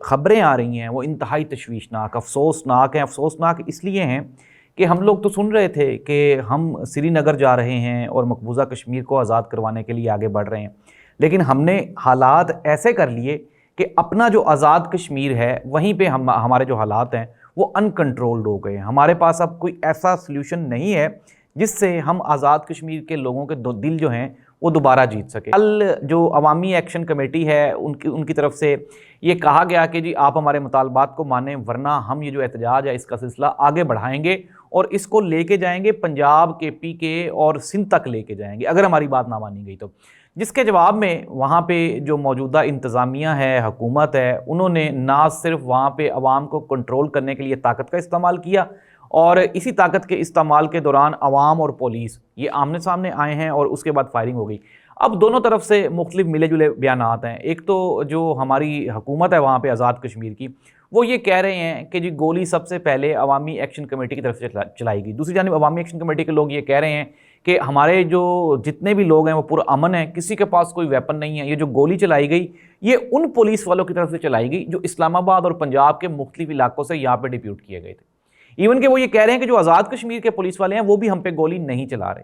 خبریں آ رہی ہیں وہ انتہائی تشویشناک، افسوسناک ہیں۔ افسوسناک اس لیے ہیں کہ ہم لوگ تو سن رہے تھے کہ ہم سری نگر جا رہے ہیں اور مقبوضہ کشمیر کو آزاد کروانے کے لیے آگے بڑھ رہے ہیں، لیکن ہم نے حالات ایسے کر لیے کہ اپنا جو آزاد کشمیر ہے وہیں پہ ہمارے جو حالات ہیں وہ ان کنٹرولڈ ہو گئے ہیں۔ ہمارے پاس اب کوئی ایسا سلیوشن نہیں ہے جس سے ہم آزاد کشمیر کے لوگوں کے دل جو ہیں وہ دوبارہ جیت سکے۔ کل جو عوامی ایکشن کمیٹی ہے ان کی طرف سے یہ کہا گیا کہ جی آپ ہمارے مطالبات کو مانیں ورنہ ہم یہ جو احتجاج ہے اس کا سلسلہ آگے بڑھائیں گے اور اس کو لے کے جائیں گے پنجاب، کے پی کے اور سندھ تک لے کے جائیں گے اگر ہماری بات نہ مانی گئی تو۔ جس کے جواب میں وہاں پہ جو موجودہ انتظامیہ ہے، حکومت ہے، انہوں نے نہ صرف وہاں پہ عوام کو کنٹرول کرنے کے لیے طاقت کا استعمال کیا، اور اسی طاقت کے استعمال کے دوران عوام اور پولیس یہ آمنے سامنے آئے ہیں اور اس کے بعد فائرنگ ہو گئی۔ اب دونوں طرف سے مختلف ملے جلے بیانات ہیں۔ ایک تو جو ہماری حکومت ہے وہاں پہ آزاد کشمیر کی، وہ یہ کہہ رہے ہیں کہ جی گولی سب سے پہلے عوامی ایکشن کمیٹی کی طرف سے چلائی گئی۔ دوسری جانب عوامی ایکشن کمیٹی کے لوگ یہ کہہ رہے ہیں کہ ہمارے جو جتنے بھی لوگ ہیں وہ پرامن ہیں، کسی کے پاس کوئی ویپن نہیں ہے، یہ جو گولی چلائی گئی یہ ان پولیس والوں کی طرف سے چلائی گئی جو اسلام آباد اور پنجاب کے مختلف علاقوں سے یہاں پہ ڈپیوٹ کیے گئے تھے۔ ایون کہ وہ یہ کہہ رہے ہیں کہ جو آزاد کشمیر کے پولیس والے ہیں وہ بھی ہم پہ گولی نہیں چلا رہے۔